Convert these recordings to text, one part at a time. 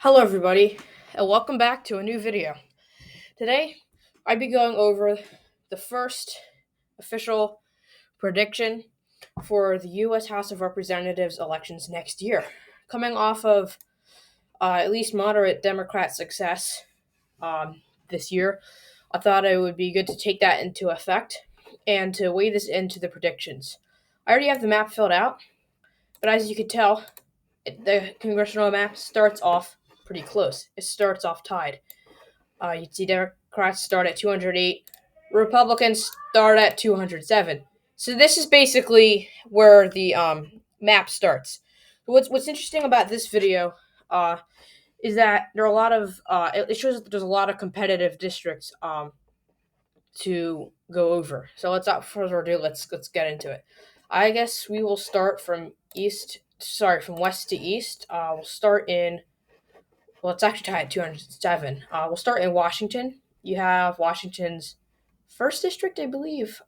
Hello everybody, and welcome back to a new video. Today, I'll be going over the first official prediction for the U.S. House of Representatives elections next year. Coming off of at least moderate Democrat success this year, I thought it would be good to take that into effect and to weigh this into the predictions. I already have the map filled out, but as you can tell, the congressional map starts off pretty close. It starts off tied. You'd see Democrats start at 208, Republicans start at 207. So this is basically where the map starts. What's interesting about this video is that there are a lot of it shows that there's a lot of competitive districts to go over. So without further ado, let's get into it. I guess we will start from from west to east. We'll start in it's actually tied at 207. We'll start in Washington. You have Washington's first district, I believe.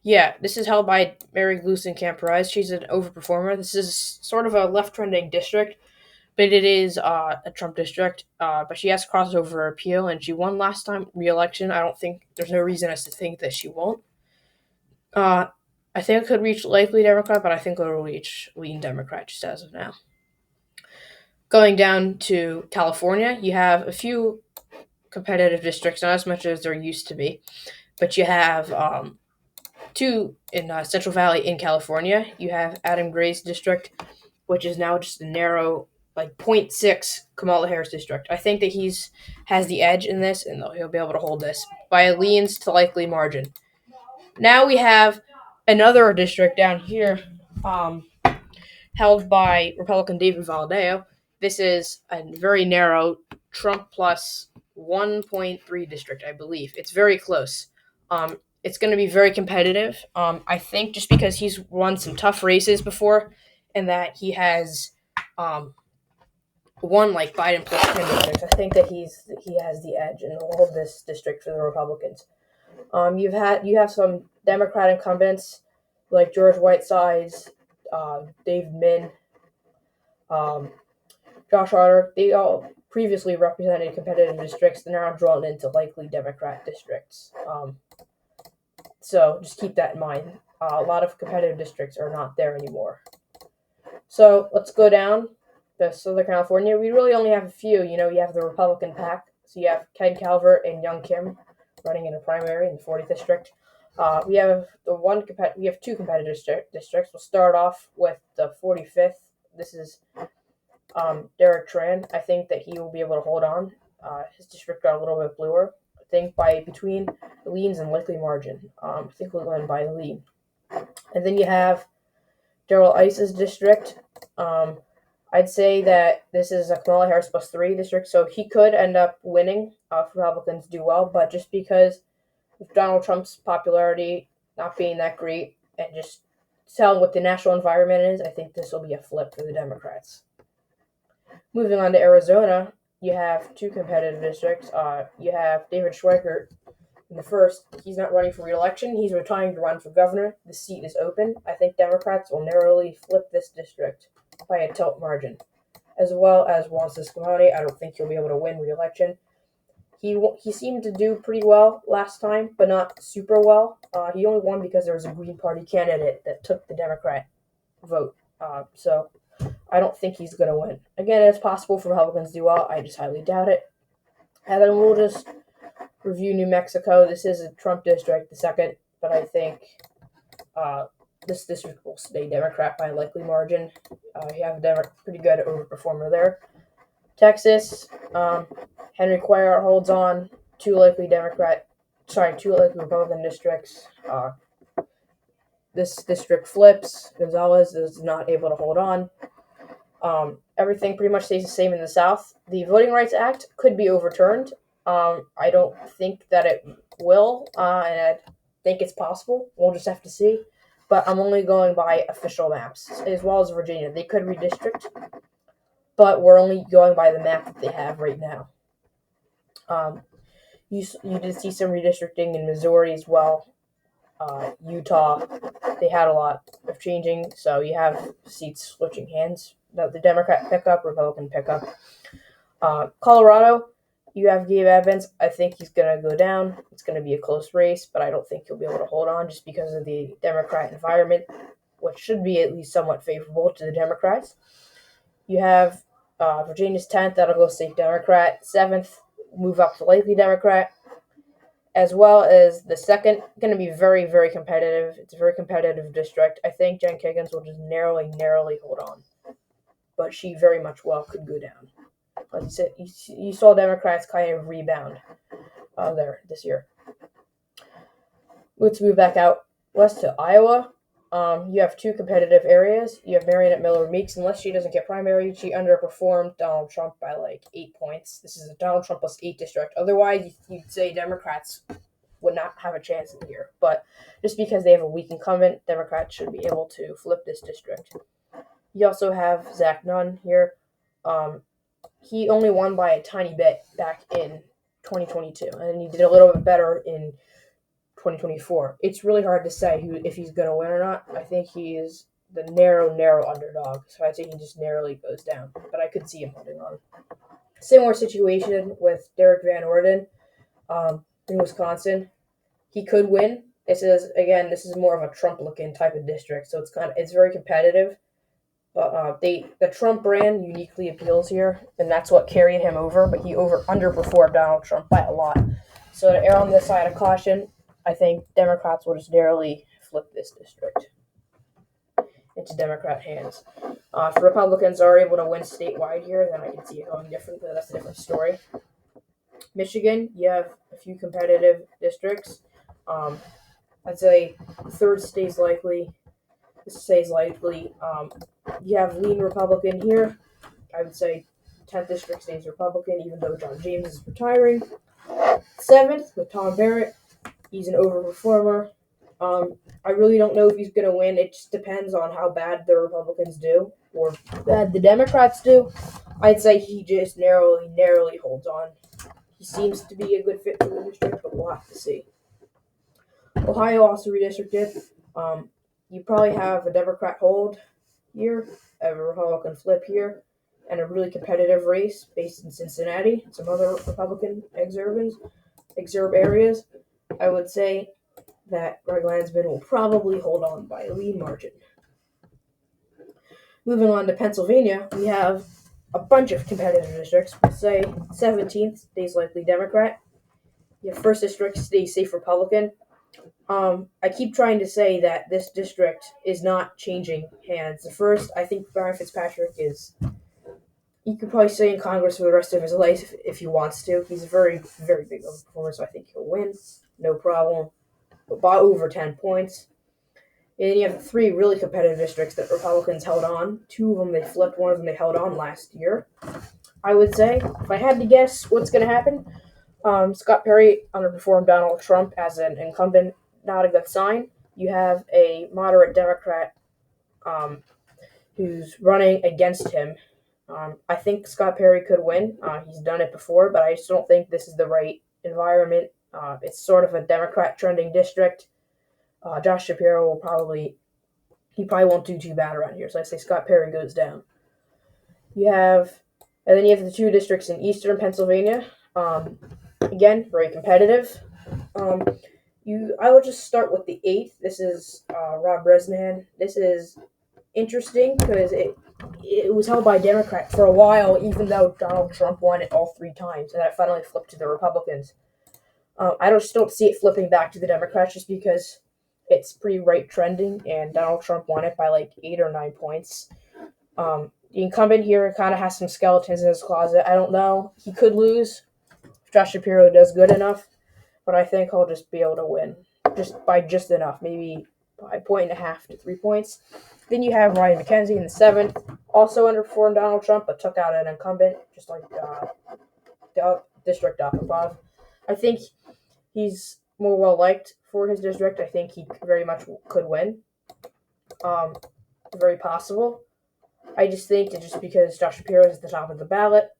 Yeah, this is held by Mary Gluesenkamp Perez. She's an overperformer. This is sort of a left trending district, but it is a Trump district. But she has crossover appeal, and she won last time re-election. I don't think there's no reason as to think that she won't. I think it could reach likely Democrat, but I think it'll reach lean Democrat just as of now. Going down to California, you have a few competitive districts, not as much as there used to be, but you have two in Central Valley in California. You have Adam Gray's district, which is now just a narrow, like 0.6 Kamala Harris district. I think that has the edge in this, and he'll be able to hold this by a leans to likely margin. Now we have another district down here, held by Republican David Valadao. This is a very narrow Trump plus 1.3 district, I believe. It's very close. It's going to be very competitive. I think just because he's won some tough races before, and that he has won like Biden plus 10 districts. I think that he has the edge in all of this district for the Republicans. You have some Democrat incumbents like George Whitesides, Dave Min, Josh Otter. They all previously represented competitive districts. They're now drawn into likely Democrat districts. So just keep that in mind. A lot of competitive districts are not there anymore. So let's go down to Southern California. We really only have a few. You have the Republican PAC. So you have Ken Calvert and Young Kim running in a primary in the 40th district. We have two competitive districts. We'll start off with the 45th. This is Derek Tran. I think that he will be able to hold on. His district got a little bit bluer. I think by between the leans and likely margin. I think we'll win by the lean. And then you have Darrell Issa's district. I'd say that this is a Kamala Harris plus 3 district, so he could end up winning if Republicans do well. But just because of Donald Trump's popularity not being that great and just telling what the national environment is, I think this will be a flip for the Democrats. Moving on to Arizona, you have two competitive districts. You have David Schweikert in the first. He's not running for re-election. He's retiring to run for governor. The seat is open. I think Democrats will narrowly flip this district by a tilt margin. As well as Juan Ciscomani, I don't think he'll be able to win re-election. He seemed to do pretty well last time, but not super well. He only won because there was a Green Party candidate that took the Democrat vote. So I don't think he's going to win. Again, it's possible for Republicans to do well. I just highly doubt it. And then we'll just review New Mexico. This is a Trump district, the second, but I think this district will stay Democrat by a likely margin. You have a pretty good overperformer there. Texas, Henry Cuellar holds on. Two likely Republican districts. This district flips. Gonzalez is not able to hold on. Everything pretty much stays the same in the South. The Voting Rights Act could be overturned. I don't think that it will, and I think it's possible. We'll just have to see. But I'm only going by official maps, as well as Virginia. They could redistrict, but we're only going by the map that they have right now. You did see some redistricting in Missouri as well. Utah, they had a lot of changing, so you have seats switching hands. the Democrat pickup, Republican pickup. Colorado, you have Gabe Evans. I think he's going to go down. It's going to be a close race, but I don't think he'll be able to hold on just because of the Democrat environment, which should be at least somewhat favorable to the Democrats. You have Virginia's 10th. That'll go safe Democrat. 7th, move up to likely Democrat. As well as the 2nd, going to be very, very competitive. It's a very competitive district. I think Jen Kiggins will just narrowly hold on. But she very much well could go down. Like you said, you saw Democrats kind of rebound there this year. Let's move back out west to Iowa. You have two competitive areas. You have Mariannette Miller Meeks. Unless she doesn't get primary, she underperformed Donald Trump by like 8 points. This is a Donald Trump plus 8 district. Otherwise, you'd say Democrats would not have a chance in here. But just because they have a weak incumbent, Democrats should be able to flip this district. You also have Zach Nunn here. He only won by a tiny bit back in 2022, and he did a little bit better in 2024. It's really hard to say if he's going to win or not. I think he is the narrow underdog, so I'd say he just narrowly goes down, but I could see him holding on. Similar situation with Derek Van Orden in Wisconsin. He could win. This is more of a Trump-looking type of district, so it's very competitive. But the Trump brand uniquely appeals here, and that's what carried him over. But he underperformed Donald Trump by a lot. So to err on this side of caution, I think Democrats will just narrowly flip this district into Democrat hands. If Republicans are able to win statewide here, then I can see it going different, but that's a different story. Michigan, you have a few competitive districts. I'd say the 3rd stays likely. This stays likely. You have lean Republican here. I would say 10th district stays Republican, even though John James is retiring. 7th with Tom Barrett. He's an overperformer. I really don't know if he's going to win. It just depends on how bad the Republicans do or bad the Democrats do. I'd say he just narrowly holds on. He seems to be a good fit for the district, but we'll have to see. Ohio also redistricted. You probably have a Democrat hold here, a Republican flip here, and a really competitive race based in Cincinnati and some other Republican exurb areas. I would say that Greg Landsman will probably hold on by a lean margin. Moving on to Pennsylvania, we have a bunch of competitive districts. We'll say 17th stays likely Democrat. Your 1st district stays safe Republican. I keep trying to say that this district is not changing hands. The 1st, I think Brian Fitzpatrick he could probably stay in Congress for the rest of his life if he wants to. He's a very, very big performer, so I think he'll win. No problem. By over 10 points. And then you have 3 really competitive districts that Republicans held on. 2 of them they flipped, 1 of them they held on last year. I would say, if I had to guess what's going to happen, Scott Perry underperformed Donald Trump as an incumbent. Not a good sign. You have a moderate Democrat who's running against him. I think Scott Perry could win. He's done it before, but I just don't think this is the right environment. It's sort of a Democrat trending district. Josh Shapiro probably won't do too bad around here, so I say Scott Perry goes down. And then you have the 2 districts in eastern Pennsylvania. Again, very competitive. I will just start with the 8th. This is Rob Bresnahan. This is interesting because it was held by a Democrat for a while, even though Donald Trump won it all 3 times, and then it finally flipped to the Republicans. I just don't see it flipping back to the Democrats just because it's pretty right trending, and Donald Trump won it by like 8 or 9 points. The incumbent here kind of has some skeletons in his closet. I don't know. He could lose if Josh Shapiro does good enough, but I think he'll just be able to win by just enough, maybe by 1.5 to 3 points. Then you have Ryan McKenzie in the 7th, also underperformed Donald Trump, but took out an incumbent, just like the district up above. I think he's more well-liked for his district. I think he very much could win. Very possible. I just think that just because Josh Shapiro is at the top of the ballot,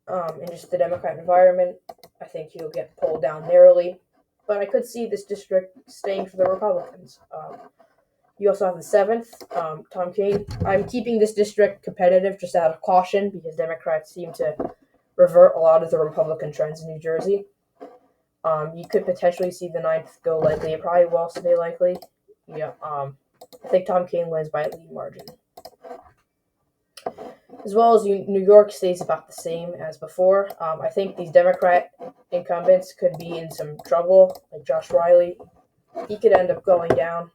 and just the Democrat environment, I think he'll get pulled down narrowly. But I could see this district staying for the Republicans. You also have the 7th, Tom Kean. I'm keeping this district competitive just out of caution because Democrats seem to revert a lot of the Republican trends in New Jersey. You could potentially see the 9th go likely. It probably will stay likely. Yeah. I think Tom Kean wins by a lead margin. As well as New York stays about the same as before. I think these Democrat incumbents could be in some trouble, like Josh Riley. He could end up going down.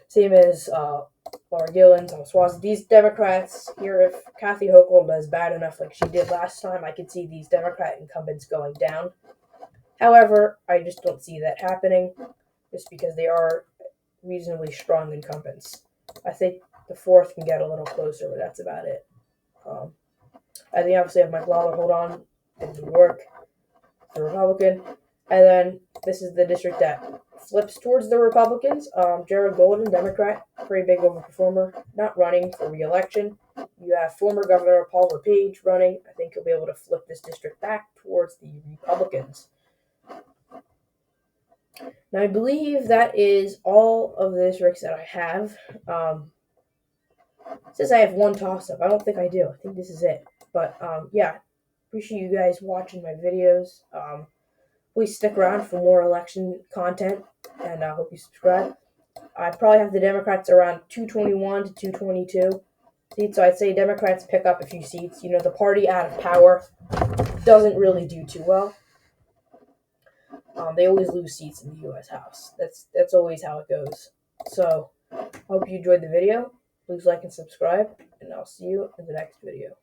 Same as Laura Gillen, Tom Suozzi. These Democrats here, if Kathy Hochul does bad enough like she did last time, I could see these Democrat incumbents going down. However, I just don't see that happening, just because they are reasonably strong incumbents. I think the 4th can get a little closer, but that's about it. I think obviously I have Mike Lawler hold on in New York, the Republican, and then this is the district that flips towards the Republicans. Jared Golden, Democrat, pretty big overperformer, not running for re-election. You have former Governor Paul LePage running. I think he'll be able to flip this district back towards the Republicans. Now, I believe that is all of the districts that I have. It says I have one toss-up. I don't think I do. I think this is it. But, yeah, appreciate you guys watching my videos. Please stick around for more election content, and I hope you subscribe. I probably have the Democrats around 221 to 222 seats, so I'd say Democrats pick up a few seats. You know, the party out of power doesn't really do too well. They always lose seats in the U.S. House. That's always how it goes. So, I hope you enjoyed the video. Please like and subscribe, and I'll see you in the next video.